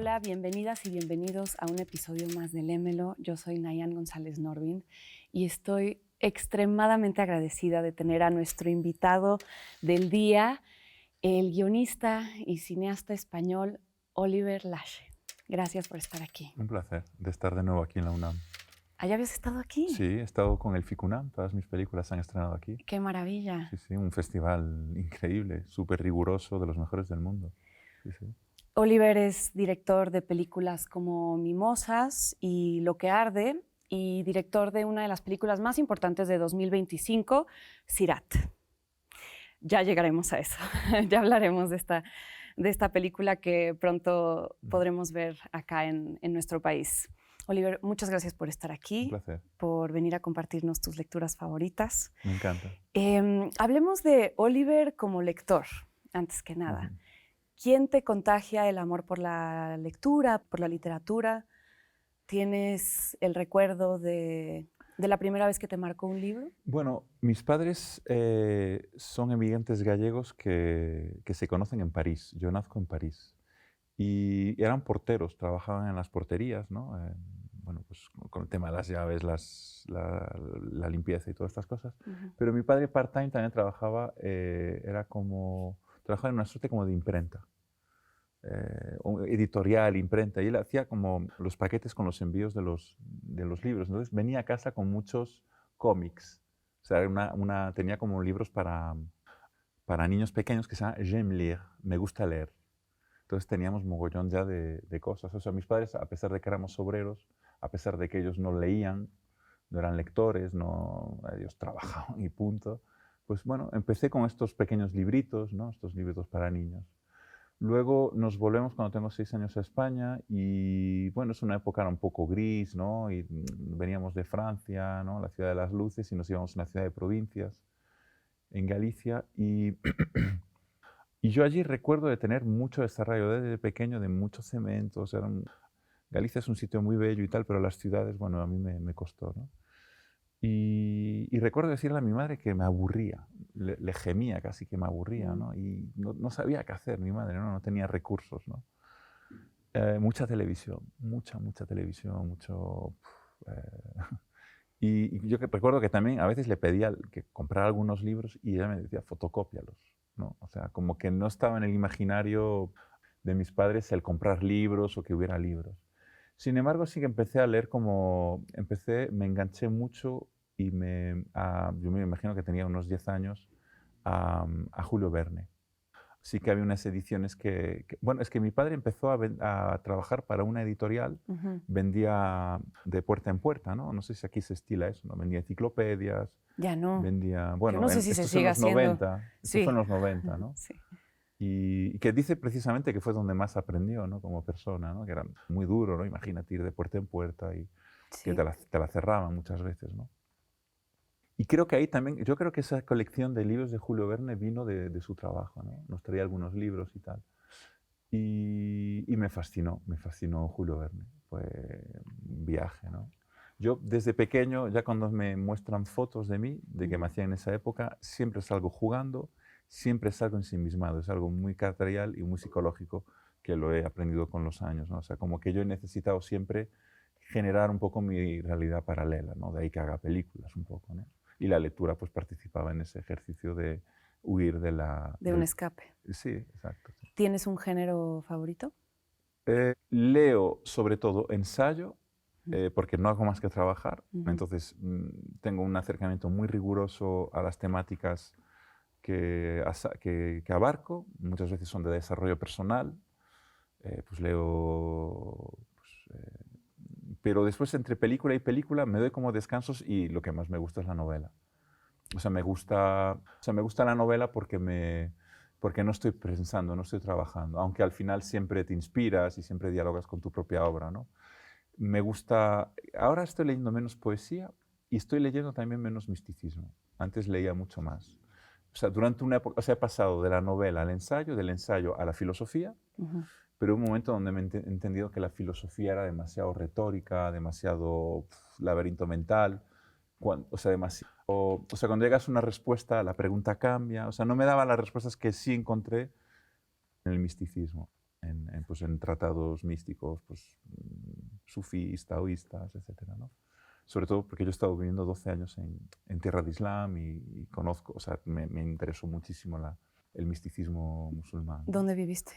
Hola, bienvenidas y bienvenidos a un episodio más de Lémelo. Yo soy Nayan González Norvin y estoy extremadamente agradecida de tener a nuestro invitado del día, el guionista y cineasta español Oliver Lache. Gracias por estar aquí. Un placer de estar de nuevo aquí en la UNAM. ¿Ya habías estado aquí? Sí, he estado con el FICUNAM, todas mis películas se han estrenado aquí. ¡Qué maravilla! Sí, sí, un festival increíble, súper riguroso, de los mejores del mundo. Sí, sí. Oliver es director de películas como Mimosas y Lo que arde y director de una de las películas más importantes de 2025, Sirat. Ya llegaremos a eso, ya hablaremos de esta película que pronto podremos ver acá en nuestro país. Oliver, muchas gracias por estar aquí, Un placer. por venir a compartirnos tus lecturas favoritas. Me encanta. Hablemos de Oliver como lector, antes que nada. ¿Quién te contagia el amor por la lectura, por la literatura? ¿Tienes el recuerdo de la primera vez que te marcó un libro? Bueno, mis padres son emigrantes gallegos que se conocen en París. Yo nazco en París. Y eran porteros, trabajaban en las porterías, ¿no? Bueno, pues con el tema de las llaves, la limpieza y todas estas cosas. Pero mi padre part-time también trabajaba, trabajaba en una suerte como de imprenta, editorial, imprenta, y él hacía como los paquetes con los envíos de los libros. Entonces venía a casa con muchos cómics. O sea, tenía como libros para niños pequeños que se llama J'aime lire, me gusta leer. Entonces teníamos mogollón ya de cosas. O sea, mis padres, a pesar de que éramos obreros, a pesar de que ellos no leían, no eran lectores, ellos trabajaban y punto, pues bueno, empecé con estos pequeños libritos, ¿no? Estos libritos para niños. Luego nos volvemos cuando tengo 6 años a España y bueno, es una época un poco gris, ¿no? Y veníamos de Francia, ¿no? La ciudad de las luces, y nos íbamos a una ciudad de provincias, en Galicia, y yo allí recuerdo de tener mucho desarrollo desde pequeño, de muchos cementos. Galicia es un sitio muy bello y tal, pero las ciudades, bueno, a mí me costó, ¿no? Y recuerdo decirle a mi madre que me aburría, le gemía casi que me aburría, ¿no? Y no sabía qué hacer mi madre, ¿no? No tenía recursos, ¿no? Mucha televisión, mucha televisión, mucho... Y yo recuerdo que también a veces le pedía que comprara algunos libros y ella me decía, fotocópialos, ¿no? O sea, como que no estaba en el imaginario de mis padres el comprar libros o que hubiera libros. Sin embargo, sí que empecé a leer me enganché mucho y yo me imagino que tenía unos 10 años, a Julio Verne. Sí que había unas ediciones bueno, es que mi padre empezó a trabajar para una editorial, vendía de puerta en puerta, ¿no? No sé si aquí se estila eso, ¿no? Vendía enciclopedias. Ya no. Vendía, bueno, yo no sé si se esto fue en sigue los haciendo. 90, esto Sí. fue en los 90, ¿no? Sí. Y que dice precisamente que fue donde más aprendió, ¿no? Como persona, ¿no? Que era muy duro, ¿no? Imagínate ir de puerta en puerta y que Sí. te la cerraban muchas veces, ¿no? Y creo que ahí también, yo creo que esa colección de libros de Julio Verne vino de su trabajo, ¿no? Nos traía algunos libros y tal. Y me fascinó Julio Verne. Fue un viaje, ¿no? Yo desde pequeño, ya cuando me muestran fotos de mí, de que me hacían en esa época, siempre salgo jugando, siempre salgo ensimismado. Es algo muy caracterial y muy psicológico que lo he aprendido con los años, ¿no? O sea, como que yo he necesitado siempre generar un poco mi realidad paralela, ¿no? De ahí que haga películas un poco, ¿no? Y la lectura pues participaba en ese ejercicio de huir de un escape. Sí, exacto. Sí. ¿Tienes un género favorito? Leo sobre todo ensayo, porque no hago más que trabajar. Entonces tengo un acercamiento muy riguroso a las temáticas que abarco. Muchas veces son de desarrollo personal. Pues leo... pero después, entre película y película, me doy como descansos y lo que más me gusta es la novela. O sea, me gusta la novela porque no estoy pensando, no estoy trabajando, aunque al final siempre te inspiras y siempre dialogas con tu propia obra, ¿no? Me gusta... Ahora estoy leyendo menos poesía y estoy leyendo también menos misticismo. Antes leía mucho más. O sea, durante una época, o sea, he pasado de la novela al ensayo, del ensayo a la filosofía, pero hubo un momento donde me he entendido que la filosofía era demasiado retórica, demasiado laberinto mental, o sea, cuando llegas a una respuesta, la pregunta cambia. O sea, no me daba las respuestas que sí encontré en el misticismo. pues, en tratados místicos, pues, sufís, taoístas, etcétera, ¿no? Sobre todo porque yo he estado viviendo 12 años en tierra de Islam y conozco, o sea, me interesó muchísimo el misticismo musulmán, ¿no? ¿Dónde viviste?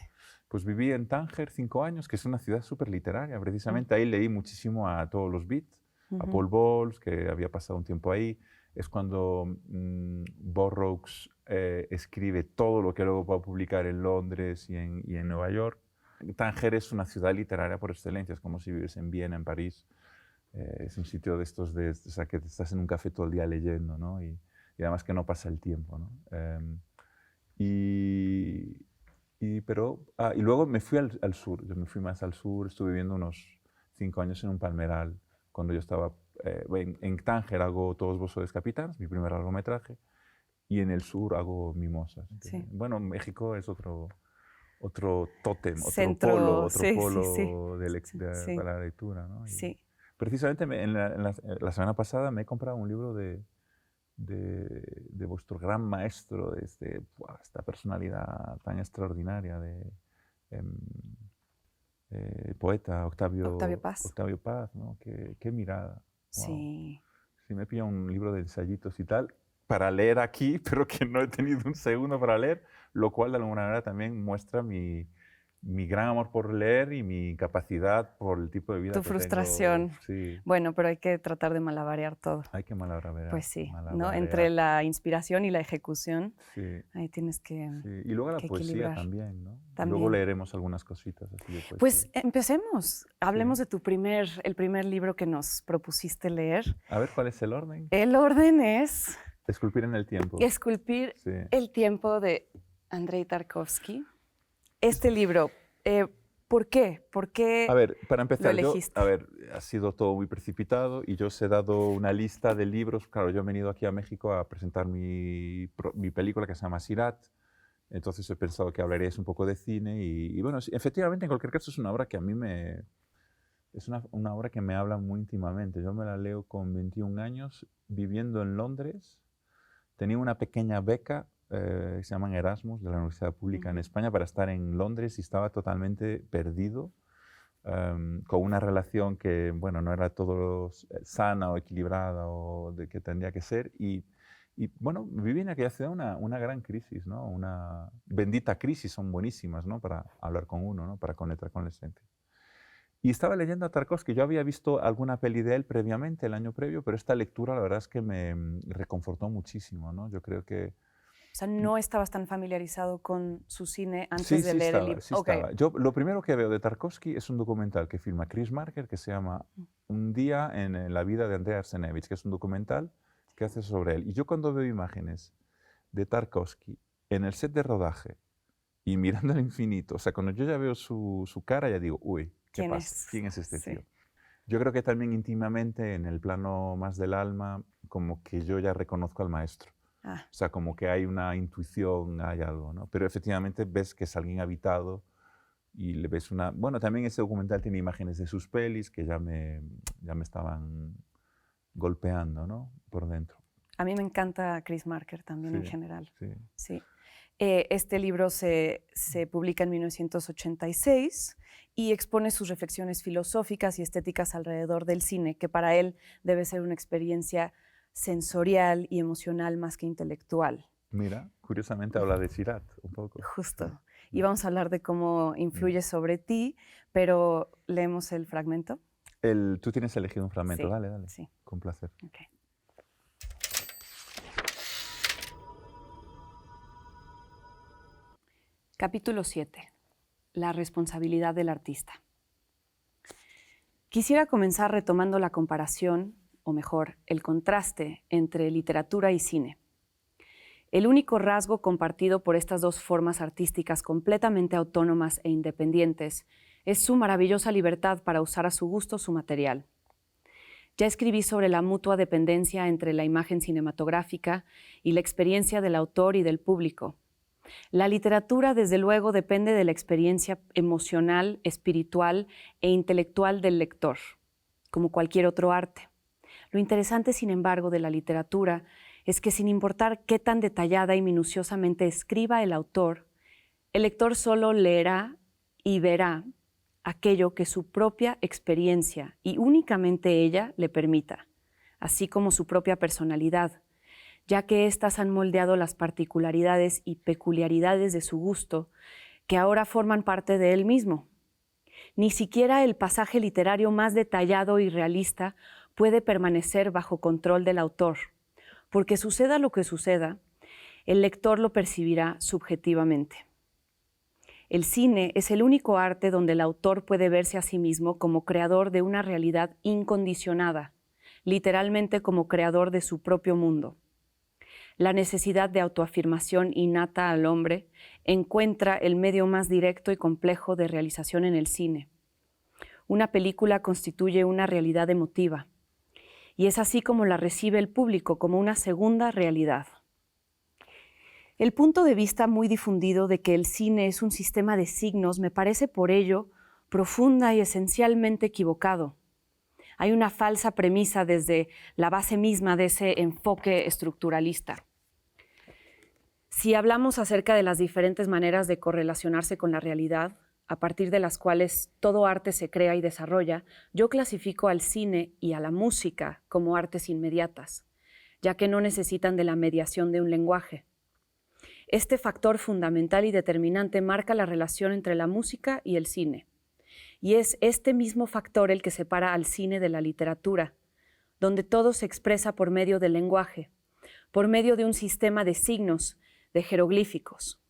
Pues viví en Tánger 5 años, que es una ciudad súper literaria. Precisamente ahí leí muchísimo a todos los Beats, a Paul Bowles, que había pasado un tiempo ahí. Es cuando Burroughs escribe todo lo que luego va a publicar en Londres y en Nueva York. Tánger es una ciudad literaria por excelencia, es como si vives en Viena, en París. Es un sitio de estos, o sea, que estás en un café todo el día leyendo, ¿no? Y además que no pasa el tiempo, ¿no? Y luego me fui al sur, yo me fui más al sur, estuve viviendo unos 5 años en un palmeral, cuando yo estaba en Tánger hago Todos vos sois capitanes, mi primer largometraje, y en el sur hago Mimosas. Sí. Bueno, México es otro tótem, Centro, otro polo para la lectura, ¿no? Sí. Precisamente la semana pasada me he comprado un libro de vuestro gran maestro, esta personalidad tan extraordinaria poeta Octavio Paz. Octavio Paz, ¿no? Qué mirada. Wow. Sí. Sí, me he pillado un libro de ensayitos y tal para leer aquí, pero que no he tenido un segundo para leer, lo cual de alguna manera también muestra mi gran amor por leer y mi capacidad por el tipo de vida Tu que frustración. tengo. Sí. Bueno, pero hay que tratar de malabarear todo. Hay que malabarear. Pues sí, ¿no? Entre la inspiración y la ejecución, sí. ahí tienes que sí. Y luego la poesía equilibrar. También, ¿no? También. Luego leeremos algunas cositas así de poesía. Pues empecemos. Hablemos de el primer libro que nos propusiste leer. A ver, ¿cuál es el orden? El orden es... Esculpir en el tiempo. Esculpir el tiempo de Andrei Tarkovsky. Este libro, ¿por qué? ¿Por qué a ver, para empezar, lo elegiste? ha sido todo muy precipitado y yo os he dado una lista de libros. Claro, yo he venido aquí a México a presentar mi película que se llama Sirat. Entonces he pensado que hablaríais un poco de cine y bueno, efectivamente, en cualquier caso es una obra que a mí es una obra que me habla muy íntimamente. Yo me la leo con 21 años, viviendo en Londres. Tenía una pequeña beca, se llaman Erasmus, de la Universidad Pública en España, para estar en Londres y estaba totalmente perdido, con una relación que, bueno, no era todo sana o equilibrada o de que tendría que ser. Y bueno, viví en aquella ciudad una gran crisis, ¿no? Una bendita crisis, son buenísimas, ¿no? Para hablar con uno, ¿no? Para conectar con la gente. Y estaba leyendo a Tarkovsky. Yo había visto alguna peli de él previamente, el año previo, pero esta lectura la verdad es que me reconfortó muchísimo, ¿no? Yo creo que... O sea, ¿no estabas tan familiarizado con su cine antes de leer el libro? Sí, estaba. Yo lo primero que veo de Tarkovsky es un documental que filma Chris Marker que se llama Un día en la vida de Andrei Arsenovich, que es un documental que hace sobre él. Y yo cuando veo imágenes de Tarkovsky en el set de rodaje y mirando al infinito, o sea, cuando yo ya veo su cara, ya digo, uy, ¿qué pasa? ¿Quién es este tío? Yo creo que también íntimamente, en el plano más del alma, como que yo ya reconozco al maestro. O sea, como que hay una intuición, hay algo, ¿no? Pero efectivamente ves que es alguien habitado y le ves una... Bueno, también ese documental tiene imágenes de sus pelis que ya me estaban golpeando, ¿no? Por dentro. A mí me encanta Chris Marker también en general. Sí. Este libro se publica en 1986 y expone sus reflexiones filosóficas y estéticas alrededor del cine, que para él debe ser una experiencia sensorial y emocional más que intelectual. Mira, curiosamente habla de Sirat un poco. Justo. Y vamos a hablar de cómo influye sobre ti, pero leemos el fragmento. Tú tienes elegido un fragmento, sí, dale. Sí. Con placer. Okay. Capítulo 7. La responsabilidad del artista. Quisiera comenzar retomando la comparación, o mejor, el contraste entre literatura y cine. El único rasgo compartido por estas dos formas artísticas completamente autónomas e independientes es su maravillosa libertad para usar a su gusto su material. Ya escribí sobre la mutua dependencia entre la imagen cinematográfica y la experiencia del autor y del público. La literatura, desde luego, depende de la experiencia emocional, espiritual e intelectual del lector, como cualquier otro arte. Lo interesante, sin embargo, de la literatura es que, sin importar qué tan detallada y minuciosamente escriba el autor, el lector solo leerá y verá aquello que su propia experiencia y únicamente ella le permita, así como su propia personalidad, ya que éstas han moldeado las particularidades y peculiaridades de su gusto, que ahora forman parte de él mismo. Ni siquiera el pasaje literario más detallado y realista puede permanecer bajo control del autor, porque suceda lo que suceda, el lector lo percibirá subjetivamente. El cine es el único arte donde el autor puede verse a sí mismo como creador de una realidad incondicionada, literalmente como creador de su propio mundo. La necesidad de autoafirmación innata al hombre encuentra el medio más directo y complejo de realización en el cine. Una película constituye una realidad emotiva, y es así como la recibe el público, como una segunda realidad. El punto de vista muy difundido de que el cine es un sistema de signos me parece por ello profunda y esencialmente equivocado. Hay una falsa premisa desde la base misma de ese enfoque estructuralista. Si hablamos acerca de las diferentes maneras de correlacionarse con la realidad, a partir de las cuales todo arte se crea y desarrolla, yo clasifico al cine y a la música como artes inmediatas, ya que no necesitan de la mediación de un lenguaje. Este factor fundamental y determinante marca la relación entre la música y el cine. Y es este mismo factor el que separa al cine de la literatura, donde todo se expresa por medio del lenguaje, por medio de un sistema de signos, de jeroglíficos.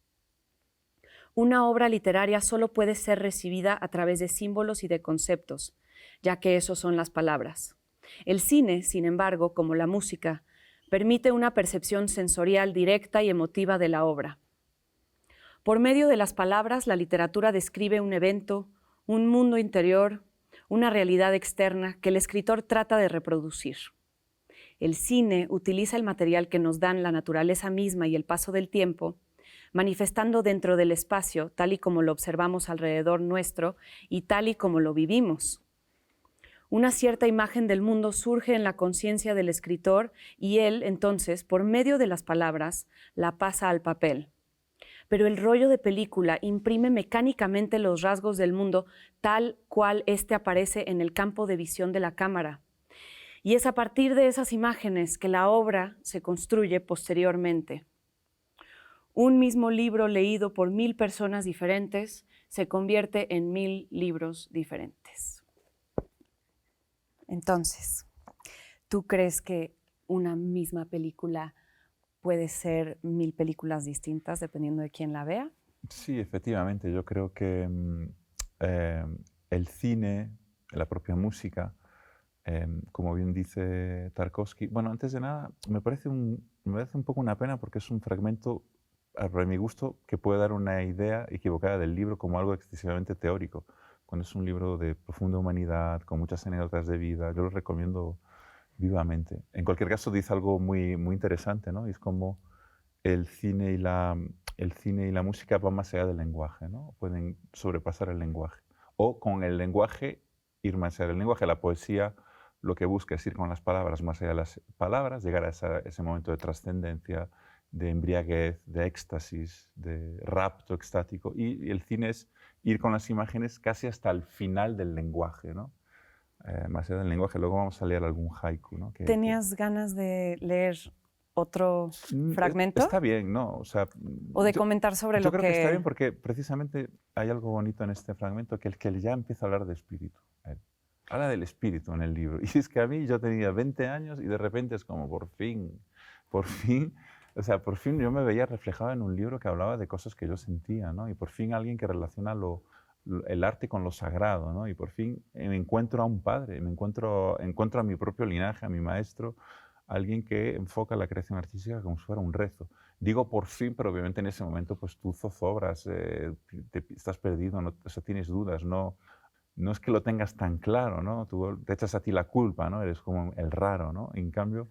Una obra literaria solo puede ser recibida a través de símbolos y de conceptos, ya que esos son las palabras. El cine, sin embargo, como la música, permite una percepción sensorial directa y emotiva de la obra. Por medio de las palabras, la literatura describe un evento, un mundo interior, una realidad externa que el escritor trata de reproducir. El cine utiliza el material que nos dan la naturaleza misma y el paso del tiempo, manifestando dentro del espacio tal y como lo observamos alrededor nuestro y tal y como lo vivimos. Una cierta imagen del mundo surge en la conciencia del escritor y él, entonces, por medio de las palabras, la pasa al papel. Pero el rollo de película imprime mecánicamente los rasgos del mundo tal cual éste aparece en el campo de visión de la cámara. Y es a partir de esas imágenes que la obra se construye posteriormente. Un mismo libro leído por 1000 personas diferentes se convierte en 1000 libros diferentes. Entonces, ¿tú crees que una misma película puede ser 1000 películas distintas dependiendo de quién la vea? Sí, efectivamente. Yo creo que el cine, la propia música, como bien dice Tarkovsky, bueno, antes de nada, me parece un poco una pena porque es un fragmento, para mi gusto, que puede dar una idea equivocada del libro como algo excesivamente teórico, cuando es un libro de profunda humanidad, con muchas anécdotas de vida. Yo lo recomiendo vivamente. En cualquier caso, dice algo muy, muy interesante, ¿no? Y es como el cine y la música van más allá del lenguaje, ¿no? Pueden sobrepasar el lenguaje. O con el lenguaje ir más allá del lenguaje. La poesía lo que busca es ir con las palabras más allá de las palabras, llegar a ese momento de trascendencia, de embriaguez, de éxtasis, de rapto extático. Y el cine es ir con las imágenes casi hasta el final del lenguaje, ¿no? Más allá del lenguaje. Luego vamos a leer algún haiku, ¿no? ¿Tenías ganas de leer otro fragmento? Está bien, ¿no? O sea, ¿O de comentar sobre lo que...? Yo creo que está bien porque precisamente hay algo bonito en este fragmento, que ya empieza a hablar de espíritu. Habla del espíritu en el libro. Y es que a mí yo tenía 20 años y de repente es como por fin, o sea, por fin yo me veía reflejado en un libro que hablaba de cosas que yo sentía, ¿no? Y por fin alguien que relaciona el arte con lo sagrado, ¿no? Y por fin me encuentro a un padre, encuentro a mi propio linaje, a mi maestro, alguien que enfoca la creación artística como si fuera un rezo. Digo por fin, pero obviamente en ese momento pues tú zozobras, estás perdido, no, o sea, tienes dudas, no es que lo tengas tan claro, ¿no? Tú te echas a ti la culpa, ¿no? Eres como el raro, ¿no? En cambio,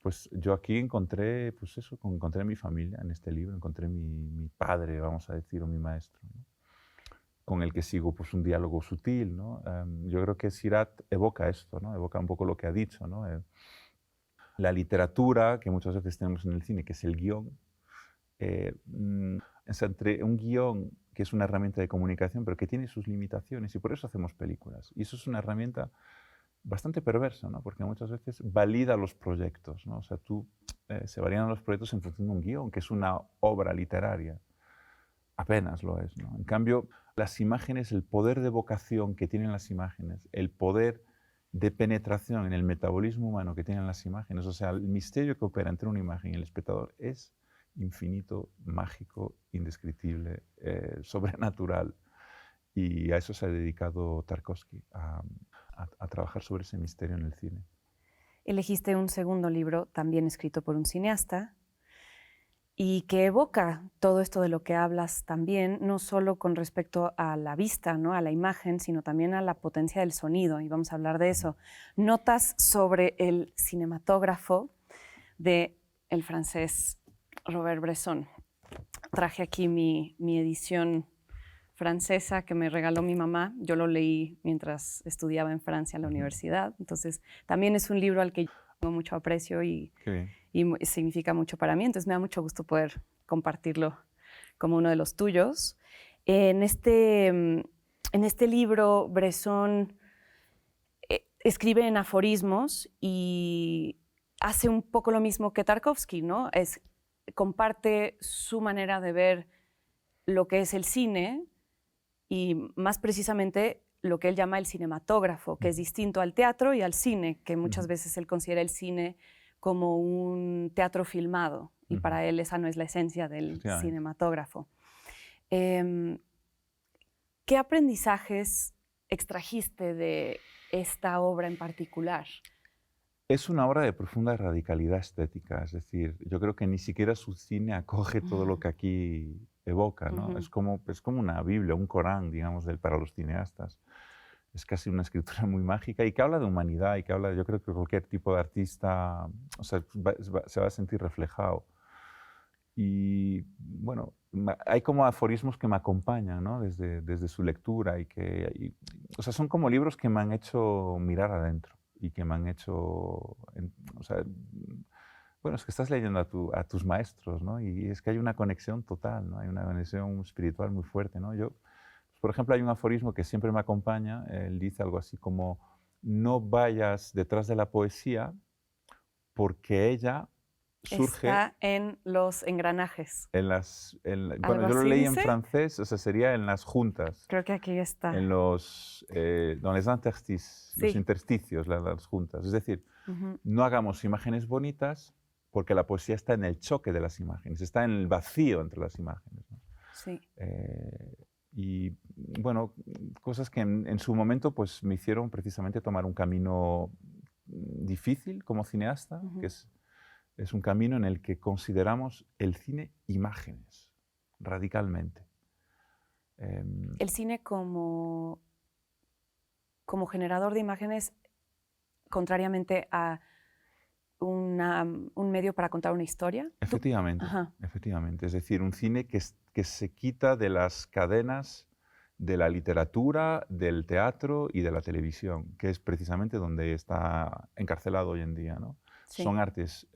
pues yo aquí encontré, pues eso, encontré mi familia en este libro, encontré mi padre, vamos a decir, o mi maestro, ¿no? Con el que sigo pues un diálogo sutil, ¿no? Yo creo que Sirat evoca esto, ¿no? Evoca un poco lo que ha dicho, ¿no? La literatura que muchas veces tenemos en el cine, que es el guión, en es entre un guión que es una herramienta de comunicación, pero que tiene sus limitaciones, y por eso hacemos películas. Y eso es una herramienta bastante perversa, ¿no? Porque muchas veces valida los proyectos, ¿no? O sea, se validan los proyectos en función de un guión, que es una obra literaria. Apenas lo es, ¿no? En cambio, las imágenes, el poder de evocación que tienen las imágenes, el poder de penetración en el metabolismo humano que tienen las imágenes, o sea, el misterio que opera entre una imagen y el espectador es infinito, mágico, indescriptible, sobrenatural. Y a eso se ha dedicado Tarkovsky, a trabajar sobre ese misterio en el cine. Elegiste un segundo libro, también escrito por un cineasta, y que evoca todo esto de lo que hablas también, no solo con respecto a la vista, ¿no? A la imagen, sino también a la potencia del sonido, y vamos a hablar de eso. Notas sobre el cinematógrafo del francés Robert Bresson. Traje aquí mi edición francesa que me regaló mi mamá. Yo lo leí mientras estudiaba en Francia en la universidad, entonces también es un libro al que yo tengo mucho aprecio y significa mucho para mí, entonces me da mucho gusto poder compartirlo como uno de los tuyos. En este libro, Bresson escribe en aforismos y hace un poco lo mismo que Tarkovsky, ¿no? Comparte su manera de ver lo que es el cine y más precisamente lo que él llama el cinematógrafo, que es distinto al teatro y al cine, que muchas veces él considera el cine como un teatro filmado, y para él esa no es la esencia del cinematógrafo. ¿Qué aprendizajes extrajiste de esta obra en particular? Es una obra de profunda radicalidad estética, es decir, yo creo que ni siquiera su cine acoge todo lo que aquí evoca, ¿no? Es como una Biblia, un Corán, digamos, para los cineastas. Es casi una escritura muy mágica y que habla de humanidad y que habla, yo creo que cualquier tipo de artista, o sea, se va a sentir reflejado. Y bueno, hay como aforismos que me acompañan, ¿no? Desde su lectura o sea, son como libros que me han hecho mirar adentro y que me han hecho, o sea, bueno, es que estás leyendo a tus maestros, ¿no? Y es que hay una conexión total, ¿no? Hay una conexión espiritual muy fuerte, ¿no? Por ejemplo, hay un aforismo que siempre me acompaña. Él dice algo así como: no vayas detrás de la poesía porque ella surge... Está en los engranajes. Bueno, yo lo leí en francés, o sea, sería en las juntas. Creo que aquí está. En dans les interstices, los intersticios, las juntas. Es decir, no hagamos imágenes bonitas porque la poesía está en el choque de las imágenes, está en el vacío entre las imágenes, ¿no? Sí. Y bueno, cosas que en su momento pues, me hicieron precisamente tomar un camino difícil como cineasta, que es un camino en el que consideramos el cine imágenes, radicalmente. El cine como generador de imágenes, contrariamente a un medio para contar una historia. Efectivamente, efectivamente. Es decir, un cine que se quita de las cadenas de la literatura, del teatro y de la televisión, que es precisamente donde está encarcelado hoy en día, ¿no? Sí. Son artes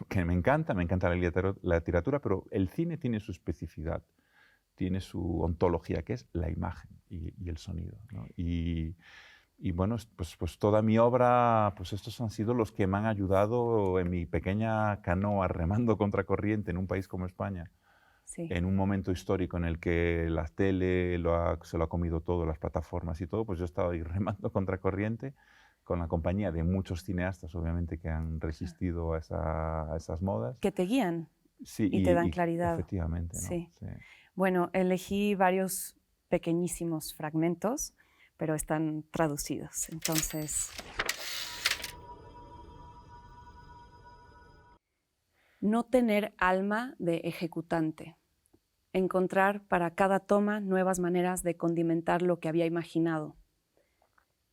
que me encanta la literatura, pero el cine tiene su especificidad, tiene su ontología, que es la imagen y el sonido, ¿no? Y bueno, pues toda mi obra, pues estos han sido los que me han ayudado en mi pequeña canoa remando contracorriente en un país como España, en un momento histórico en el que la tele se lo ha comido todo, las plataformas y todo, pues yo he estado ahí remando contracorriente con la compañía de muchos cineastas, obviamente, que han resistido a esas modas. Que te guían y te dan claridad. Efectivamente, ¿no? Sí. Bueno, elegí varios pequeñísimos fragmentos, pero están traducidos. Entonces, no tener alma de ejecutante. Encontrar para cada toma nuevas maneras de condimentar lo que había imaginado.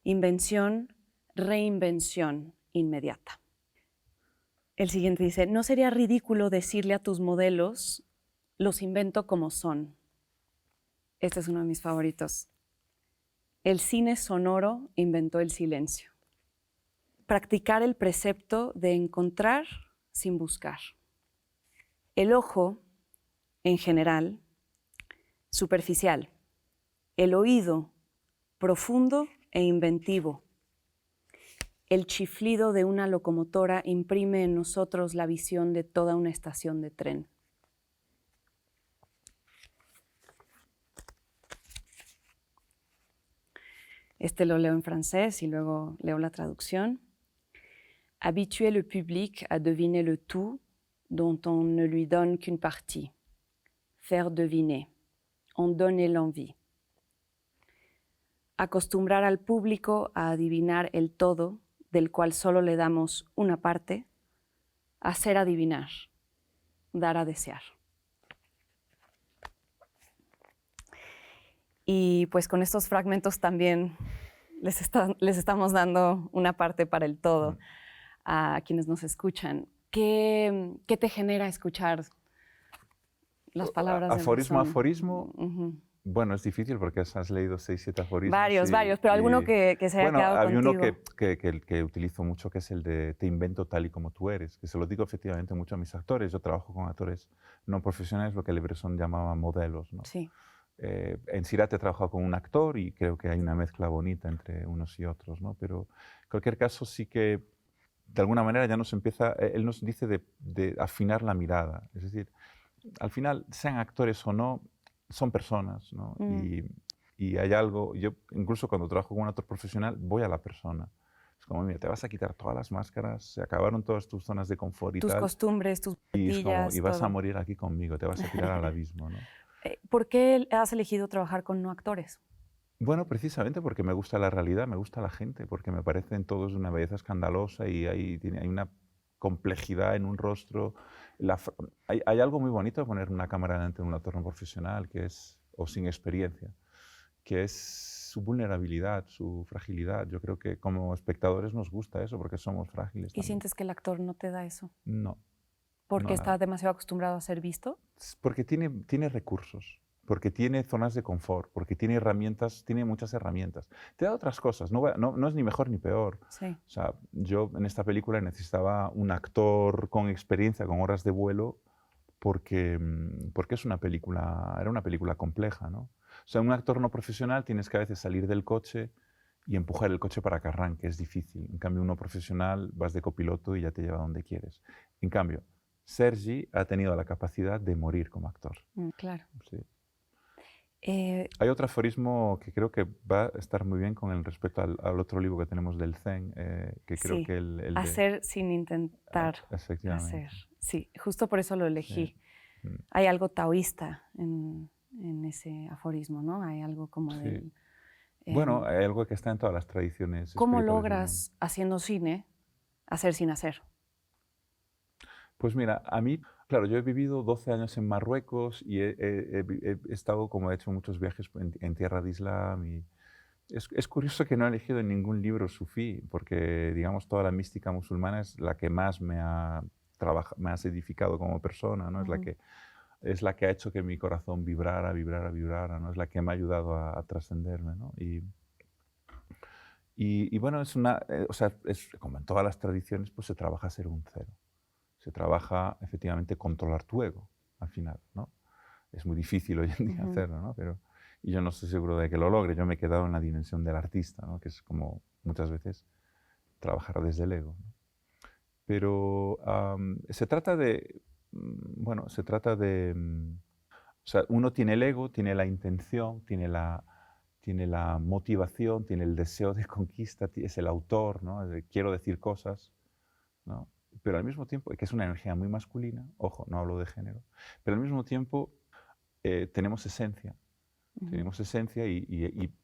Invención, reinvención inmediata. El siguiente dice: no sería ridículo decirle a tus modelos, los invento como son. Este es uno de mis favoritos. El cine sonoro inventó el silencio. Practicar el precepto de encontrar sin buscar. El ojo en general, superficial. El oído, profundo e inventivo. El chiflido de una locomotora imprime en nosotros la visión de toda una estación de tren. Este lo leo en francés y luego leo la traducción. Habituer le public à deviner le tout dont on ne lui donne qu'une partie. Faire deviner. En donner l'envie. Acostumbrar al público a adivinar el todo del cual solo le damos una parte. Hacer adivinar. Dar a desear. Y pues con estos fragmentos también les estamos dando una parte para el todo a quienes nos escuchan. ¿Qué te genera escuchar las palabras de Aforismo a Bresson? aforismo, bueno, es difícil porque has leído 6, 7 aforismos. Varios, pero alguno que se haya quedado hay contigo. Uno que utilizo mucho, que es el de te invento tal y como tú eres, que se lo digo efectivamente mucho a mis actores. Yo trabajo con actores no profesionales, lo que Bresson llamaba modelos, ¿no? Sí. En Sirat he trabajado con un actor y creo que hay una mezcla bonita entre unos y otros, ¿no? Pero en cualquier caso sí que de alguna manera ya nos empieza, él nos dice de afinar la mirada. Es decir, al final, sean actores o no, son personas, ¿no? Y hay algo, yo incluso cuando trabajo con un actor profesional, voy a la persona. Es como, mira, te vas a quitar todas las máscaras, se acabaron todas tus zonas de confort y tus tal. Costumbres, tus costumbres, y vas todo. a morir aquí conmigo, te vas a tirar al abismo, ¿no? ¿Por qué has elegido trabajar con no actores? Bueno, precisamente porque me gusta la realidad, me gusta la gente, porque me parecen todos de una belleza escandalosa y hay una complejidad en un rostro. Hay algo muy bonito de poner una cámara delante de un actor no profesional o sin experiencia, que es su vulnerabilidad, su fragilidad. Yo creo que como espectadores nos gusta eso porque somos frágiles. ¿Y también. sientes que el actor no te da eso? No. ¿Porque no, está demasiado acostumbrado a ser visto? Porque tiene recursos, porque tiene zonas de confort, porque tiene herramientas, tiene muchas herramientas. Te da otras cosas, no es ni mejor ni peor. Sí. O sea, yo en esta película necesitaba un actor con experiencia, con horas de vuelo, porque era una película compleja, ¿no? O sea, un actor no profesional tienes que a veces salir del coche y empujar el coche para que arranque, es difícil. En cambio, uno profesional vas de copiloto y ya te lleva donde quieres. En cambio, Sergi ha tenido la capacidad de morir como actor. Claro. Sí. Hay otro aforismo que creo que va a estar muy bien con el respecto al otro libro que tenemos del Zen, que creo que el de... Hacer sin intentar efectivamente. hacer. Sí, justo por eso lo elegí. Sí. Hay algo taoísta en ese aforismo, ¿no? Hay algo como Sí. del... Bueno, hay algo que está en todas las tradiciones. ¿Cómo logras, haciendo cine, hacer sin hacer? Pues mira, a mí, claro, yo he vivido 12 años en Marruecos y he estado, como he hecho muchos viajes en tierra de Islam. Y es curioso que no he elegido en ningún libro sufí, porque, digamos, toda la mística musulmana es la que más me ha edificado como persona, ¿no? Es la que ha hecho que mi corazón vibrara, ¿no? Es la que me ha ayudado a trascenderme, ¿no? Y bueno, o sea, como en todas las tradiciones, pues se trabaja a ser un cero. Se trabaja efectivamente controlar tu ego, al final, ¿no? Es muy difícil hoy en día hacerlo, ¿no? Y yo no estoy seguro de que lo logre. Yo me he quedado en la dimensión del artista, ¿no? Que es como muchas veces trabajar desde el ego, ¿no? Pero se trata de, o sea, uno tiene el ego, tiene la intención, tiene la motivación, tiene el deseo de conquista, es el autor, ¿no? Quiero decir cosas, ¿no? Pero al mismo tiempo, que es una energía muy masculina, ojo, no hablo de género, pero al mismo tiempo tenemos esencia. Tenemos esencia y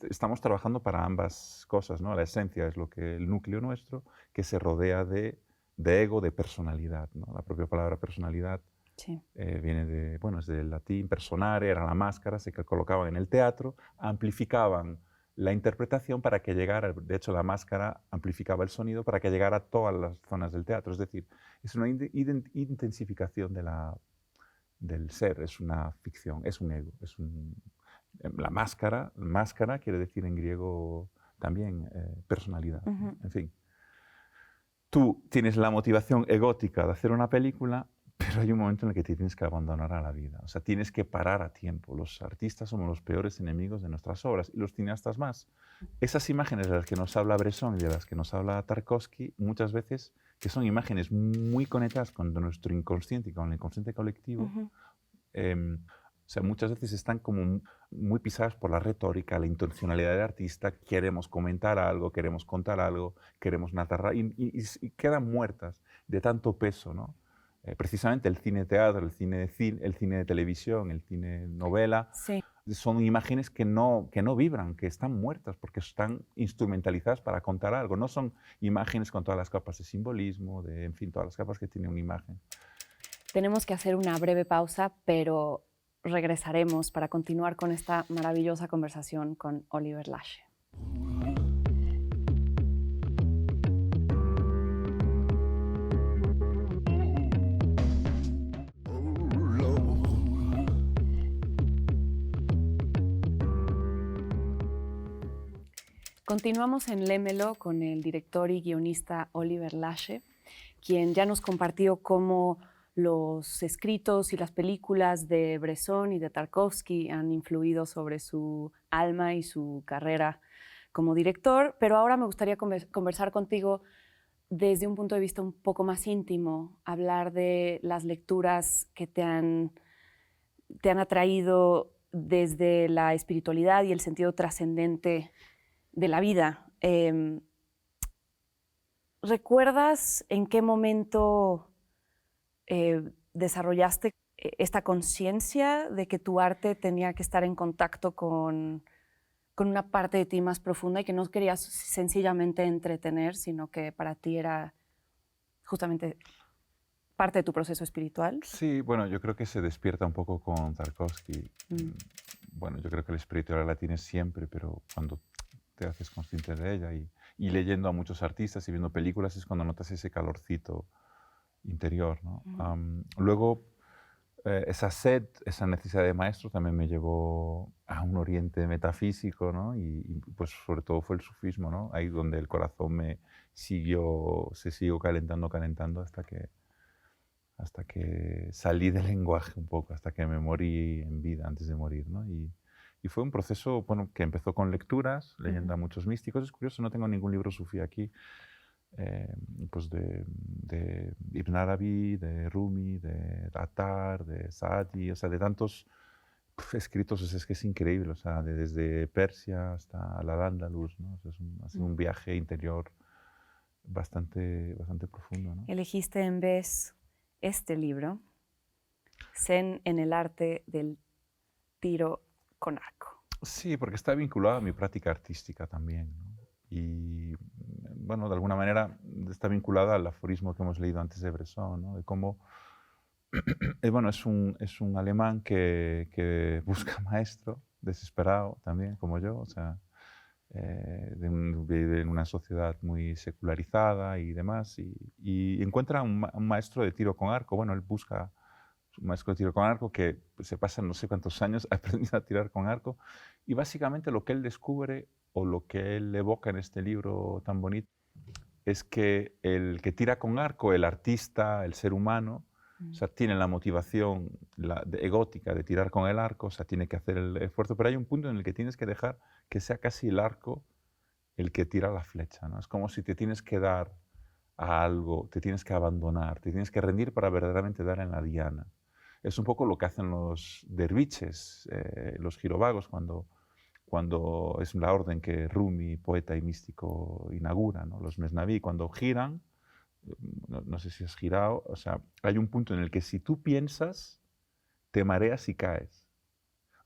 estamos trabajando para ambas cosas, ¿no? La esencia es el núcleo nuestro, que se rodea de ego, de personalidad, ¿no? La propia palabra personalidad viene es del latín personare, era la máscara, se colocaban en el teatro, amplificaban la interpretación para que llegara, de hecho la máscara amplificaba el sonido para que llegara a todas las zonas del teatro, es decir, es una intensificación del ser, es una ficción, es un ego, la máscara quiere decir en griego también personalidad, en fin. Tú tienes la motivación egótica de hacer una película, pero hay un momento en el que te tienes que abandonar a la vida. O sea, tienes que parar a tiempo. Los artistas somos los peores enemigos de nuestras obras y los cineastas más. Esas imágenes de las que nos habla Bresson y de las que nos habla Tarkovsky, muchas veces, que son imágenes muy conectadas con nuestro inconsciente y con el inconsciente colectivo, o sea, muchas veces están como muy pisadas por la retórica, la intencionalidad del artista. Queremos comentar algo, queremos contar algo, queremos narrar, y quedan muertas de tanto peso, ¿no? Precisamente el cine-teatro, el cine de televisión, el cine-novela, Sí. son imágenes que no vibran, que están muertas porque están instrumentalizadas para contar algo. No son imágenes con todas las capas de simbolismo, en fin, todas las capas que tiene una imagen. Tenemos que hacer una breve pausa, pero regresaremos para continuar con esta maravillosa conversación con Oliver Lache. Continuamos en Lémelo con el director y guionista Oliver Lache, quien ya nos compartió cómo los escritos y las películas de Bresson y de Tarkovsky han influido sobre su alma y su carrera como director, pero ahora me gustaría conversar contigo desde un punto de vista un poco más íntimo, hablar de las lecturas que te han atraído desde la espiritualidad y el sentido trascendente de la vida. ¿Recuerdas en qué momento desarrollaste esta conciencia de que tu arte tenía que estar en contacto con una parte de ti más profunda y que no querías sencillamente entretener, sino que para ti era justamente parte de tu proceso espiritual? Sí, bueno, yo creo que se despierta un poco con Tarkovsky. Bueno, yo creo que la espiritualidad la tienes siempre, pero cuando te haces consciente de ella y leyendo a muchos artistas y viendo películas es cuando notas ese calorcito interior, ¿no? Luego, esa sed, esa necesidad de maestro también me llevó a un oriente metafísico, ¿no? Y pues sobre todo fue el sufismo, ¿no? Ahí donde el corazón se siguió calentando hasta que salí del lenguaje un poco, hasta que me morí en vida, antes de morir, ¿no? Y fue un proceso, bueno, que empezó con lecturas, leyendo a muchos místicos. Es curioso, no tengo ningún libro sufí aquí, pues de Ibn Arabi, de Rumi, de Attar, de Saadi, o sea, de tantos escritos, o sea, es que es increíble, o sea, desde Persia hasta Al-Ándalus, ¿no? O sea, ha sido un viaje interior bastante profundo, ¿no? Elegiste en vez este libro, Zen en el arte del tiro con arco. Sí, porque está vinculado a mi práctica artística también, ¿no? Y bueno, de alguna manera está vinculada al aforismo que hemos leído antes de Bresson, ¿no? De cómo, bueno, es un alemán que busca maestro, desesperado también, como yo, o sea, vive en una sociedad muy secularizada y demás, y encuentra un maestro de tiro con arco. Bueno, él busca un maestro de tiro con arco que se pasa no sé cuántos años aprendiendo a tirar con arco, y básicamente lo que él descubre o lo que él evoca en este libro tan bonito es que el que tira con arco, el artista, el ser humano, o sea, tiene la motivación egótica de tirar con el arco, o sea, tiene que hacer el esfuerzo, pero hay un punto en el que tienes que dejar que sea casi el arco el que tira la flecha, ¿no? Es como si te tienes que dar a algo, te tienes que abandonar, te tienes que rendir para verdaderamente dar en la diana. Es un poco lo que hacen los derviches, los girovagos, cuando es la orden que Rumi, poeta y místico, inaugura, ¿no? Los mesnaví, cuando giran, no sé si has girado, o sea, hay un punto en el que si tú piensas, te mareas y caes.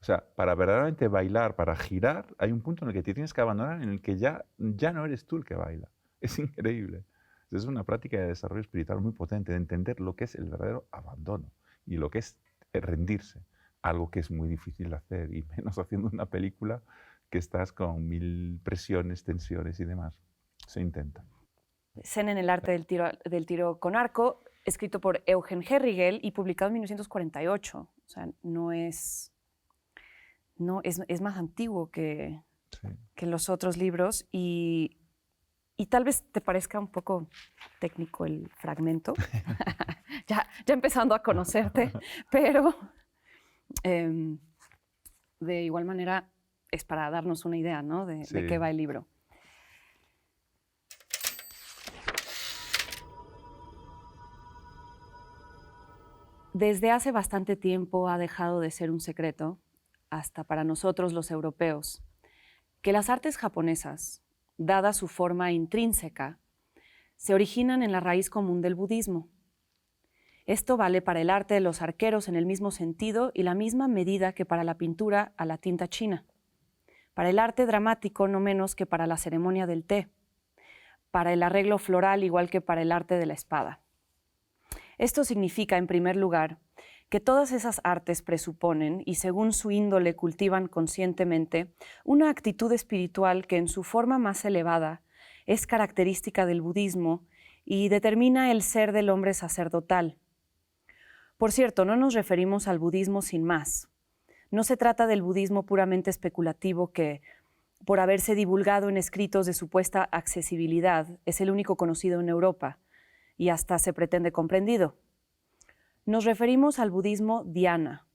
O sea, para verdaderamente bailar, para girar, hay un punto en el que te tienes que abandonar, en el que ya no eres tú el que baila. Es increíble. Es una práctica de desarrollo espiritual muy potente, de entender lo que es el verdadero abandono y lo que es rendirse, algo que es muy difícil de hacer, y menos haciendo una película que estás con 1000 presiones, tensiones y demás. Se intenta. Zen en el arte del tiro con arco, escrito por Eugen Herrigel y publicado en 1948. O sea, es más antiguo que los otros libros, y Y tal vez te parezca un poco técnico el fragmento, ya empezando a conocerte, pero de igual manera es para darnos una idea, ¿no? de qué va el libro. Desde hace bastante tiempo ha dejado de ser un secreto, hasta para nosotros los europeos, que las artes japonesas, dada su forma intrínseca, se originan en la raíz común del budismo. Esto vale para el arte de los arqueros en el mismo sentido y la misma medida que para la pintura a la tinta china. Para el arte dramático no menos que para la ceremonia del té. Para el arreglo floral igual que para el arte de la espada. Esto significa, en primer lugar, que todas esas artes presuponen, y según su índole cultivan conscientemente, una actitud espiritual que en su forma más elevada es característica del budismo y determina el ser del hombre sacerdotal. Por cierto, no nos referimos al budismo sin más. No se trata del budismo puramente especulativo que, por haberse divulgado en escritos de supuesta accesibilidad, es el único conocido en Europa y hasta se pretende comprendido. Nos referimos al budismo dhyana,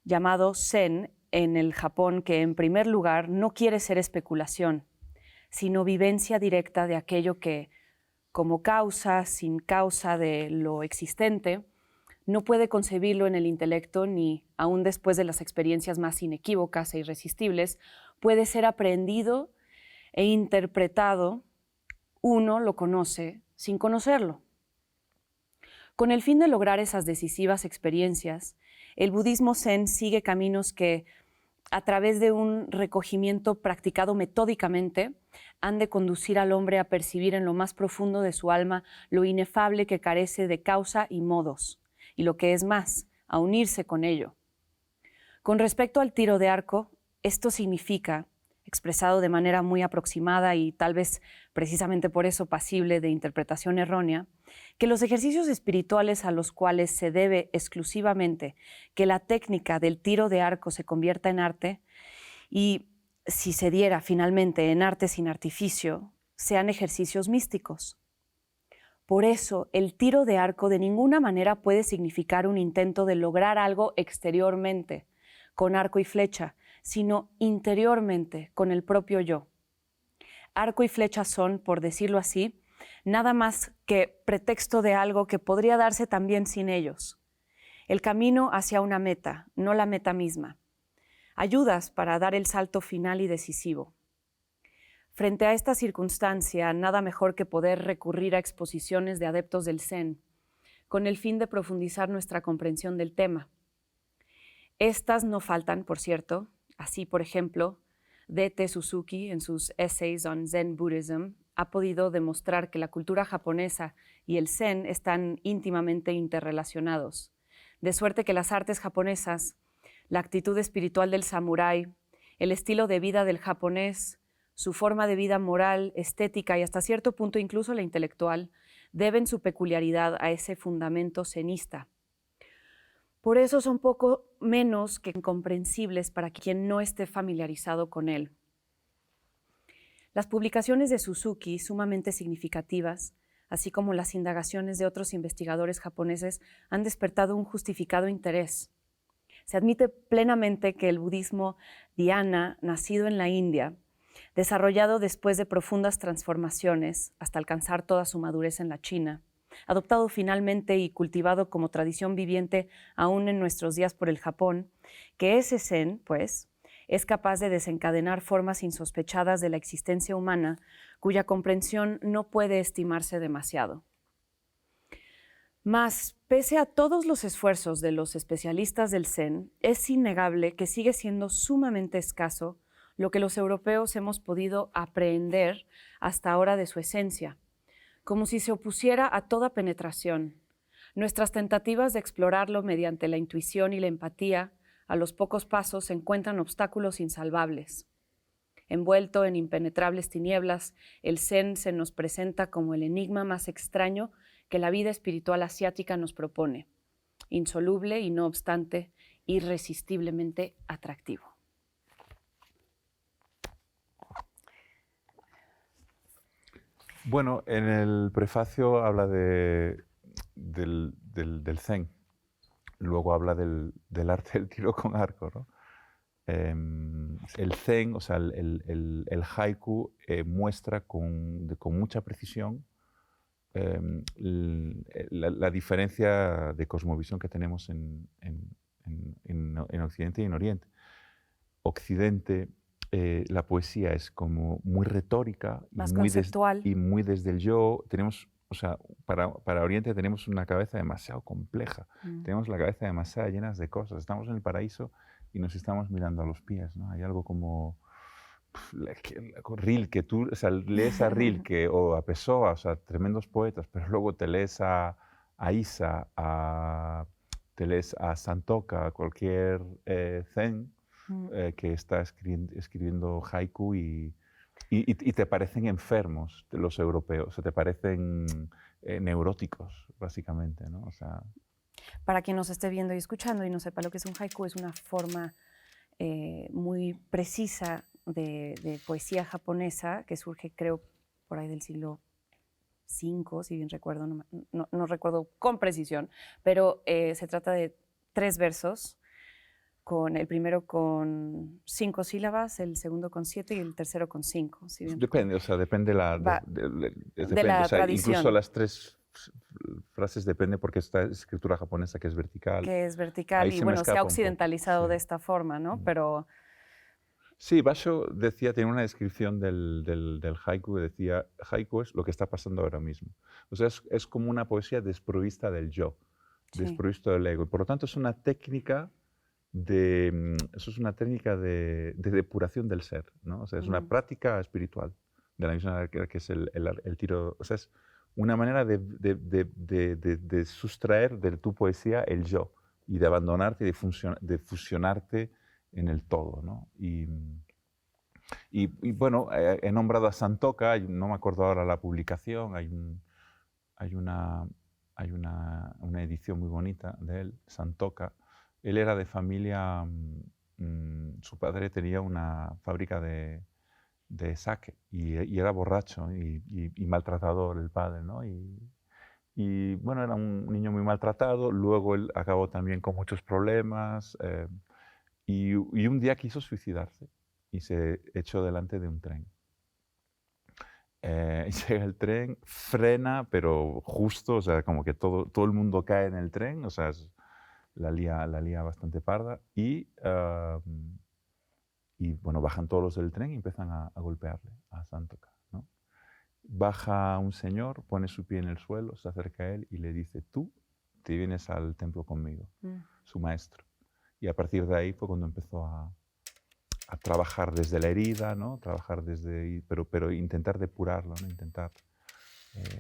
llamado Zen en el Japón, que en primer lugar no quiere ser especulación, sino vivencia directa de aquello que, como causa, sin causa de lo existente, no puede concebirlo en el intelecto ni, aun después de las experiencias más inequívocas e irresistibles, puede ser aprehendido e interpretado. Uno lo conoce sin conocerlo. Con el fin de lograr esas decisivas experiencias, el budismo zen sigue caminos que, a través de un recogimiento practicado metódicamente, han de conducir al hombre a percibir en lo más profundo de su alma lo inefable que carece de causa y modos, y lo que es más, a unirse con ello. Con respecto al tiro de arco, esto significa, expresado de manera muy aproximada y tal vez precisamente por eso pasible de interpretación errónea, que los ejercicios espirituales a los cuales se debe exclusivamente que la técnica del tiro de arco se convierta en arte y, si se diera finalmente en arte sin artificio, sean ejercicios místicos. Por eso, el tiro de arco de ninguna manera puede significar un intento de lograr algo exteriormente, con arco y flecha, sino interiormente, con el propio yo. Arco y flecha son, por decirlo así, nada más que pretexto de algo que podría darse también sin ellos. El camino hacia una meta, no la meta misma. Ayudas para dar el salto final y decisivo. Frente a esta circunstancia, nada mejor que poder recurrir a exposiciones de adeptos del Zen, con el fin de profundizar nuestra comprensión del tema. Estas no faltan, por cierto. Así, por ejemplo, D.T. Suzuki, en sus Essays on Zen Buddhism, ha podido demostrar que la cultura japonesa y el Zen están íntimamente interrelacionados, de suerte que las artes japonesas, la actitud espiritual del samurái, el estilo de vida del japonés, su forma de vida moral, estética y hasta cierto punto incluso la intelectual, deben su peculiaridad a ese fundamento zenista. Por eso son poco menos que incomprensibles para quien no esté familiarizado con él. Las publicaciones de Suzuki, sumamente significativas, así como las indagaciones de otros investigadores japoneses, han despertado un justificado interés. Se admite plenamente que el budismo dhyana, nacido en la India, desarrollado después de profundas transformaciones hasta alcanzar toda su madurez en la China, adoptado finalmente y cultivado como tradición viviente aún en nuestros días por el Japón, que ese Zen, pues, es capaz de desencadenar formas insospechadas de la existencia humana cuya comprensión no puede estimarse demasiado. Mas, pese a todos los esfuerzos de los especialistas del Zen, es innegable que sigue siendo sumamente escaso lo que los europeos hemos podido aprehender hasta ahora de su esencia, como si se opusiera a toda penetración. Nuestras tentativas de explorarlo mediante la intuición y la empatía, a los pocos pasos encuentran obstáculos insalvables. Envuelto en impenetrables tinieblas, el Zen se nos presenta como el enigma más extraño que la vida espiritual asiática nos propone, insoluble y, no obstante, irresistiblemente atractivo. Bueno, en el prefacio habla del zen, luego habla del arte del tiro con arco, ¿no? El zen, o sea, el haiku muestra con mucha precisión la diferencia de cosmovisión que tenemos en Occidente y en Oriente. Occidente, la poesía es como muy retórica Más conceptual. y muy desde el yo. Tenemos, o sea, para Oriente tenemos una cabeza demasiado compleja, tenemos la cabeza demasiado llena de cosas. Estamos en el paraíso y nos estamos mirando a los pies, ¿no? Hay algo como Rilke, tú, o sea, lees a Rilke o a Pessoa, o sea, tremendos poetas, pero luego te lees a Isa, te lees a Santoka, cualquier zen que está escribiendo haiku y te parecen enfermos los europeos, o sea, te parecen neuróticos, básicamente, ¿no? O sea, Para quien nos esté viendo y escuchando y no sepa lo que es un haiku, es una forma muy precisa de poesía japonesa que surge, creo, por ahí del siglo V, si bien recuerdo, no recuerdo con precisión, pero se trata de 3 versos, con el primero con 5 sílabas, el segundo con 7 y el tercero con 5. Si bien depende, o sea, depende de la o sea, tradición. incluso las 3 frases depende porque esta escritura japonesa que es vertical. Que es vertical Ahí y se me bueno, se ha escapa un poco, occidentalizado sí. de esta forma, ¿no? Pero Sí, Basho decía, tenía una descripción del haiku, decía, haiku es lo que está pasando ahora mismo. O sea, es como una poesía desprovista del yo, sí. desprovista del ego. Y por lo tanto, es una técnica eso es una técnica de depuración del ser, ¿no? O sea, es una práctica espiritual, de la misma manera que es el tiro. O sea, es una manera de sustraer de tu poesía el yo y de abandonarte y de fusionarte en el todo, ¿no? Y bueno, he nombrado a Santoka, no me acuerdo ahora la publicación, hay una, una edición muy bonita de él, Santoka. Él era de familia, su padre tenía una fábrica de sake y era borracho y maltratador el padre, ¿no? Y bueno, era un niño muy maltratado, luego él acabó también con muchos problemas y un día quiso suicidarse y se echó delante de un tren. Llega el tren, frena, pero justo, o sea, como que todo el mundo cae en el tren, o sea, la lía bastante parda y bueno, bajan todos los del tren y empiezan a golpearle a Santoka, ¿no? Baja un señor, pone su pie en el suelo, se acerca a él y le dice, tú te vienes al templo conmigo, su maestro. Y a partir de ahí fue cuando empezó a trabajar desde la herida, ¿no? Trabajar desde, pero intentar depurarlo, ¿no? Intentar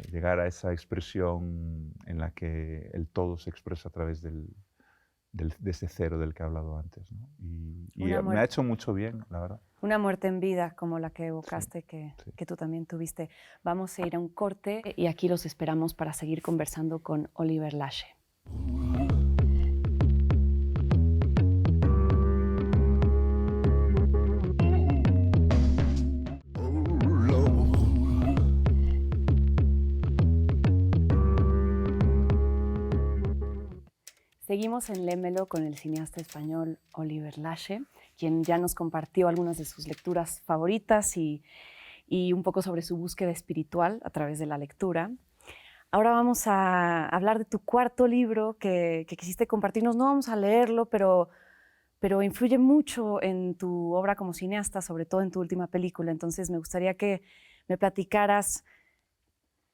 llegar a esa expresión en la que el todo se expresa a través de ese cero del que he hablado antes, ¿no? Y me ha hecho mucho bien, la verdad. Una muerte en vida como la que evocaste, sí. que tú también tuviste. Vamos a ir a un corte y aquí los esperamos para seguir conversando con Oliver Lache. Seguimos en Lémelo con el cineasta español Oliver Lache, quien ya nos compartió algunas de sus lecturas favoritas y un poco sobre su búsqueda espiritual a través de la lectura. Ahora vamos a hablar de tu cuarto libro que quisiste compartirnos. No vamos a leerlo, pero influye mucho en tu obra como cineasta, sobre todo en tu última película. Entonces me gustaría que me platicaras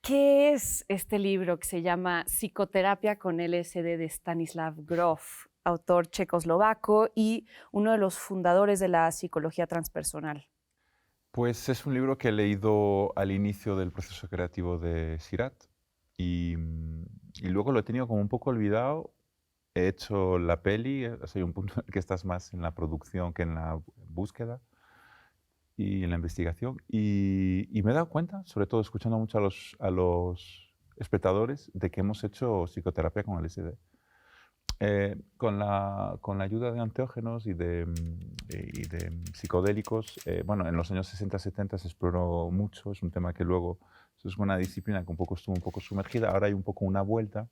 qué es este libro que se llama Psicoterapia con LSD de Stanislav Grof, autor checoslovaco y uno de los fundadores de la psicología transpersonal. Pues es un libro que he leído al inicio del proceso creativo de Sirat y luego lo he tenido como un poco olvidado. He hecho la peli, hay un punto en el que estás más en la producción que en la búsqueda y en la investigación. Y me he dado cuenta, sobre todo escuchando mucho a los espectadores, de que hemos hecho psicoterapia con LSD. Con la ayuda de anteógenos y de psicodélicos, bueno, en los años 60-70 se exploró mucho, es un tema que luego es una disciplina que un poco estuvo un poco sumergida, ahora hay un poco una vuelta.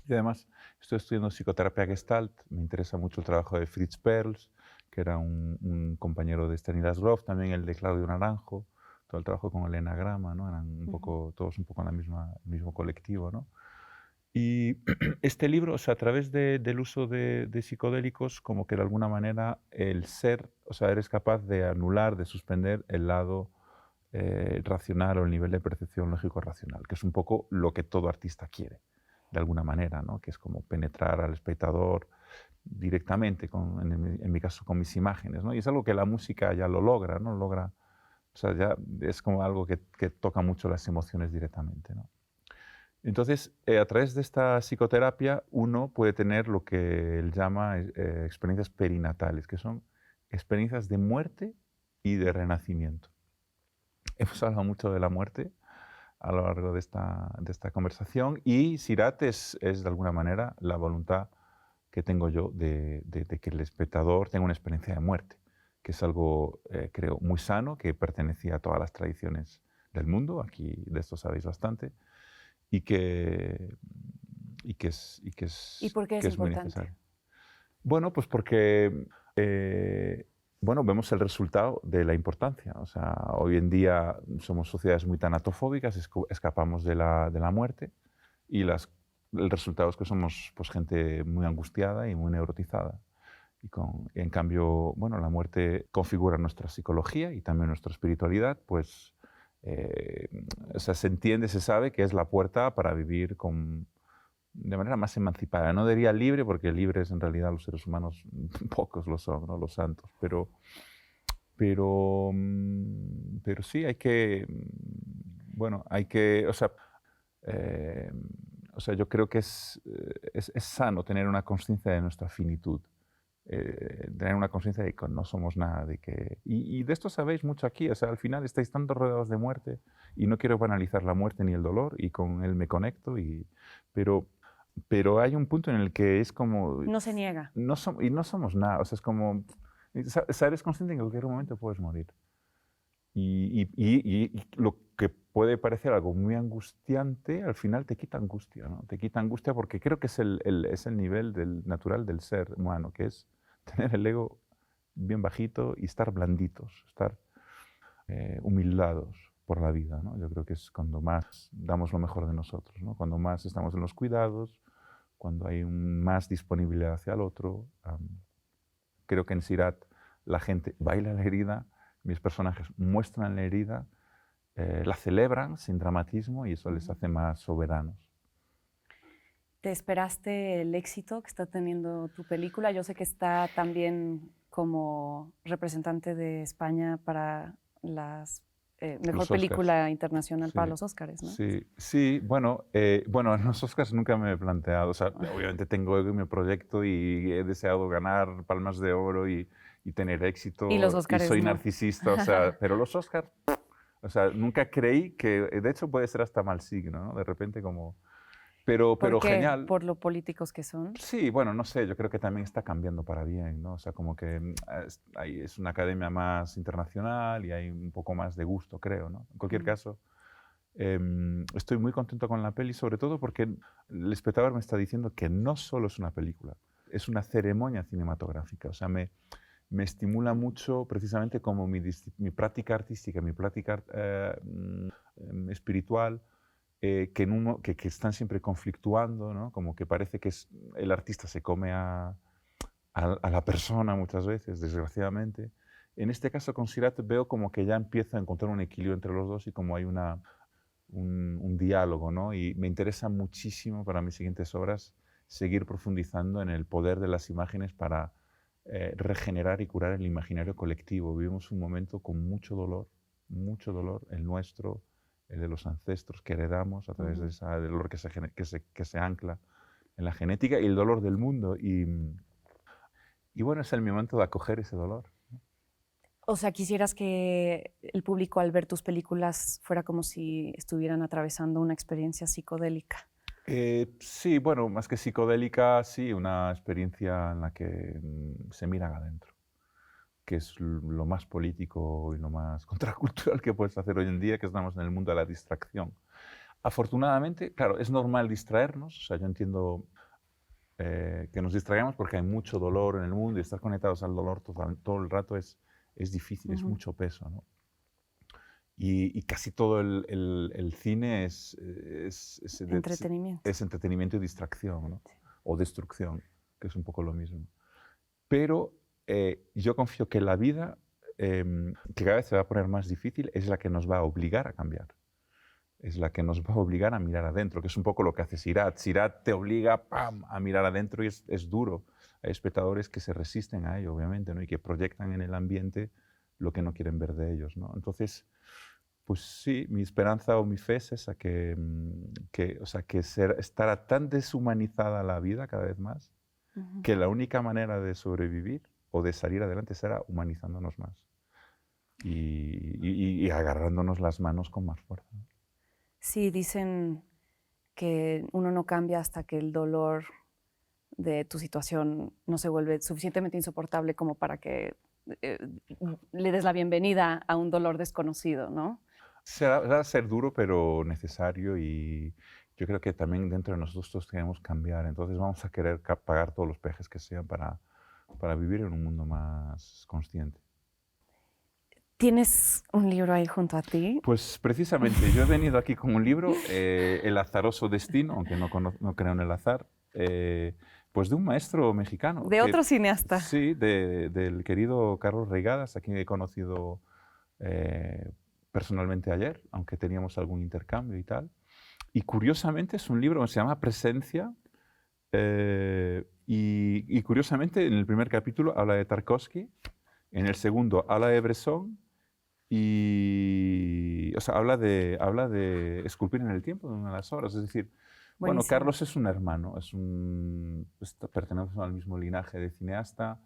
Y además estoy estudiando psicoterapia Gestalt, me interesa mucho el trabajo de Fritz Perls, que era un compañero de Stanislas Grof, también el de Claudio Naranjo, todo el trabajo con el enagrama, ¿no? Eran un poco, todos un poco en el mismo colectivo, ¿no? Y este libro, o sea, a través del uso de psicodélicos, como que de alguna manera el ser, o sea, eres capaz de anular, de suspender el lado racional o el nivel de percepción lógico-racional, que es un poco lo que todo artista quiere, de alguna manera, ¿no? Que es como penetrar al espectador directamente, en mi caso con mis imágenes, ¿no? Y es algo que la música ya lo logra, ¿no? Logra, o sea, ya es como algo que toca mucho las emociones directamente, ¿no? Entonces, a través de esta psicoterapia, uno puede tener lo que él llama experiencias perinatales, que son experiencias de muerte y de renacimiento. Hemos hablado mucho de la muerte a lo largo de esta conversación y Sirat es de alguna manera la voluntad que tengo yo de que el espectador tenga una experiencia de muerte, que es algo, creo, muy sano, que pertenecía a todas las tradiciones del mundo, aquí de esto sabéis bastante, y que, ¿Y por qué que es es muy importante? necesario. Bueno, pues porque bueno, vemos el resultado de la importancia. O sea, hoy en día somos sociedades muy tanatofóbicas, escapamos de la muerte y el resultado es que somos pues, gente muy angustiada y muy neurotizada. En cambio, bueno, la muerte configura nuestra psicología y también nuestra espiritualidad, pues eh, o sea, se entiende, se sabe que es la puerta para vivir de manera más emancipada. No diría libre, porque libres en realidad los seres humanos pocos lo son, ¿no? Los santos, pero sí hay que, bueno, hay que, eh, o sea, yo creo que es sano tener una conciencia de nuestra finitud, tener una conciencia de que no somos nada, y de esto sabéis mucho aquí, o sea, al final estáis tan rodeados de muerte, y no quiero banalizar la muerte ni el dolor, y con él me conecto, pero, pero hay un punto en el que es como, No se niega. y no somos nada, o sea, es como, eres consciente en que en cualquier momento puedes morir. Y lo que puede parecer algo muy angustiante, al final te quita angustia, ¿no? Te quita angustia porque creo que es el nivel natural del ser humano, que es tener el ego bien bajito y estar blanditos, estar humildados por la vida, ¿no? Yo creo que es cuando más damos lo mejor de nosotros, ¿no? Cuando más estamos en los cuidados, cuando hay más disponibilidad hacia el otro. Creo que en Sirat la gente baila la herida, mis personajes muestran la herida, la celebran sin dramatismo y eso les hace más soberanos. ¿Te esperaste el éxito que está teniendo tu película? Yo sé que está también como representante de España para las mejor Los Oscars. película internacional para Sí, los Oscars, ¿no? sí, sí. Bueno, bueno, en los Oscars nunca me he planteado. O sea, obviamente tengo ego en mi proyecto y he deseado ganar palmas de oro y tener Y los éxito y Oscars soy no. narcisista. O sea, pero los Oscars, o sea, nunca creí que, de hecho, puede ser hasta mal signo, ¿no? De repente como, ¿Por pero qué? genial. ¿Por lo políticos que son? Sí, bueno, no sé, yo creo que también está cambiando para bien, ¿no? O sea, como que es una academia más internacional y hay un poco más de gusto, creo, ¿no? En cualquier caso, estoy muy contento con la peli, sobre todo porque el espectador me está diciendo que no solo es una película, es una ceremonia cinematográfica. O sea, me estimula mucho precisamente como mi práctica artística, mi práctica espiritual, que están siempre conflictuando, ¿no? Como que parece que el artista se come a la persona muchas veces, desgraciadamente. En este caso con Sirat veo como que ya empiezo a encontrar un equilibrio entre los dos y como hay un diálogo, ¿no? Y me interesa muchísimo para mis siguientes obras seguir profundizando en el poder de las imágenes para regenerar y curar el imaginario colectivo. Vivimos un momento con mucho dolor, el nuestro, el de los ancestros que heredamos a través de ese dolor que se ancla en la genética y el dolor del mundo. Y bueno, es el momento de acoger ese dolor. O sea, quisieras que el público al ver tus películas fuera como si estuvieran atravesando una experiencia psicodélica. Sí, bueno, más que psicodélica, sí, una experiencia en la que se mira adentro, que es lo más político y lo más contracultural que puedes hacer hoy en día, que estamos en el mundo de la distracción. Afortunadamente, claro, es normal distraernos, o sea, yo entiendo que nos distraigamos porque hay mucho dolor en el mundo y estar conectados al dolor todo el rato es difícil, es Ujú. mucho peso, ¿no? Y casi todo el cine Entretenimiento. es entretenimiento y distracción, ¿no? O destrucción, que es un poco lo mismo. Pero yo confío que la vida, que cada vez se va a poner más difícil, es la que nos va a obligar a cambiar. Es la que nos va a obligar a mirar adentro, que es un poco lo que hace Sirat. Sirat te obliga, ¡pam!, a mirar adentro y es duro. Hay espectadores que se resisten a ello, obviamente, ¿no? Y que proyectan en el ambiente lo que no quieren ver de ellos, ¿no? Entonces, pues sí, mi esperanza o mi fe es esa, o sea, que estará tan deshumanizada la vida cada vez más, Ujú. que la única manera de sobrevivir o de salir adelante será humanizándonos más y agarrándonos las manos con más fuerza. Sí, dicen que uno no cambia hasta que el dolor de tu situación no se vuelve suficientemente insoportable como para que eh, le des la bienvenida a un dolor desconocido, ¿no? Va a ser duro, pero necesario y yo creo que también dentro de nosotros queremos cambiar. Entonces vamos a querer pagar todos los peajes que sean para vivir en un mundo más consciente. ¿Tienes un libro ahí junto a ti? Pues precisamente, yo he venido aquí con un libro, El azaroso destino, aunque no creo en el azar, pues de un maestro mexicano, De que otro cineasta. sí, del querido Carlos Reigadas, a quien he conocido eh, personalmente ayer, aunque teníamos algún intercambio y tal. Y curiosamente es un libro que se llama Presencia, y curiosamente en el primer capítulo habla de Tarkovsky, en el segundo habla de Bresson, y, o sea, habla de esculpir en el tiempo, de una de las obras. Es decir, bueno, Buenísimo. Carlos es un hermano, pertenecemos al mismo linaje de cineasta.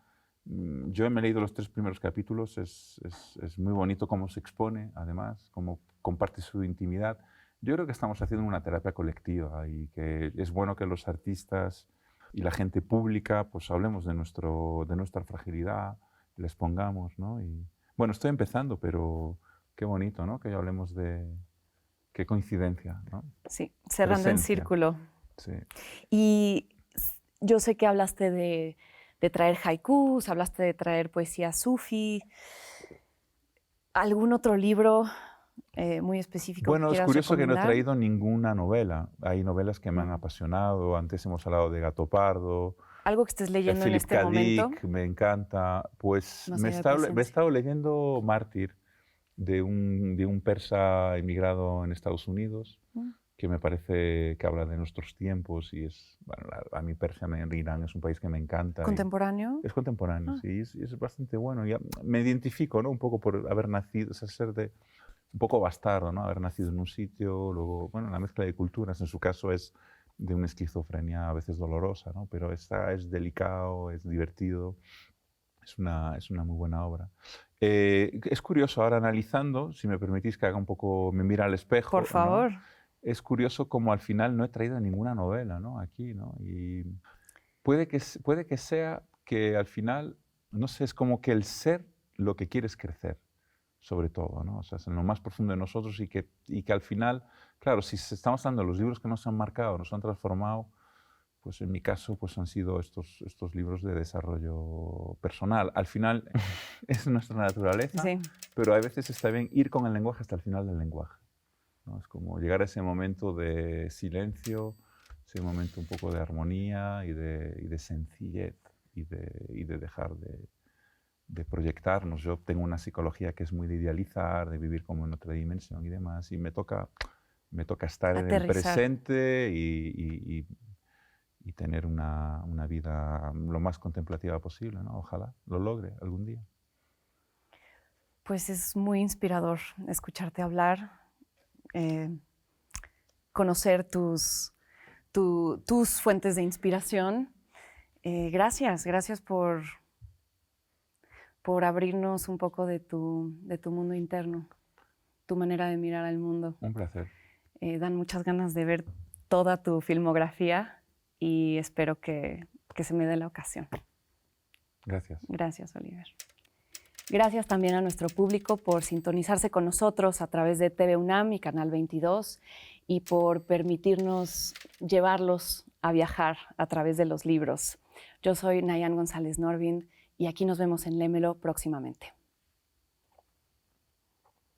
Yo me he leído los 3 primeros capítulos, es muy bonito cómo se expone, además, cómo comparte su intimidad. Yo creo que estamos haciendo una terapia colectiva y que es bueno que los artistas y la gente pública pues hablemos de nuestra fragilidad, les pongamos, ¿no? Y, bueno, estoy empezando, pero qué bonito, ¿no? Que hablemos de... Qué coincidencia, ¿no? Sí, cerrando en Presencia, círculo. sí. Y yo sé que hablaste de traer haikus, hablaste de traer poesía sufi. ¿Algún otro libro muy específico que Bueno, es quieras curioso que no he recomendar? traído ninguna novela. Hay novelas que me han Mm. apasionado. Antes hemos hablado de Gato Pardo, Algo que estés leyendo en Philip este K. momento, Dick, me encanta. Pues más allá de me he presencia. estado leyendo Mártir, de un persa emigrado en Estados Unidos, Mm. que me parece que habla de nuestros tiempos y bueno, a mí Persia, Irán es un país que me encanta. Y ¿Contemporáneo? es contemporáneo, Ah, sí, es bastante bueno. Y me identifico, ¿no? Un poco por haber nacido, o sea, ser un poco bastardo, ¿no? Haber nacido en un sitio, luego, bueno, la mezcla de culturas, en su caso es de una esquizofrenia a veces dolorosa, ¿no? Pero esta es delicado, es divertido, es una muy buena obra. Es curioso, ahora analizando, si me permitís que haga un poco, me mira al por espejo, ¿no? favor. Es curioso como al final no he traído ninguna novela, ¿no? Aquí, ¿no? Y puede que sea que al final, no sé, es como que el ser lo que quiere es crecer, sobre todo, ¿no? O sea, es en lo más profundo de nosotros y que al final, claro, si estamos hablando de los libros que nos han marcado, nos han transformado, pues en mi caso, pues han sido estos libros de desarrollo personal. Al final es nuestra naturaleza, Sí. pero a veces está bien ir con el lenguaje hasta el final del lenguaje, ¿no? Es como llegar a ese momento de silencio, ese momento un poco de armonía y de sencillez y de dejar de proyectarnos. Yo tengo una psicología que es muy de idealizar, de vivir como en otra dimensión y demás, y me toca estar en el Aterrizar. presente y tener una vida lo más contemplativa posible, ¿no? Ojalá lo logre algún día. Pues es muy inspirador escucharte hablar, eh, conocer tus fuentes de inspiración. Gracias, gracias por abrirnos un poco de tu mundo interno, tu manera de mirar al mundo. Un placer. Dan muchas ganas de ver toda tu filmografía y espero que se me dé la ocasión. Gracias. Gracias, Oliver. Gracias también a nuestro público por sintonizarse con nosotros a través de TV UNAM y Canal 22 y por permitirnos llevarlos a viajar a través de los libros. Yo soy Nayan González Norvin y aquí nos vemos en Lémelo próximamente.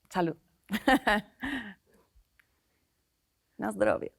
Salud. Na zdrowie.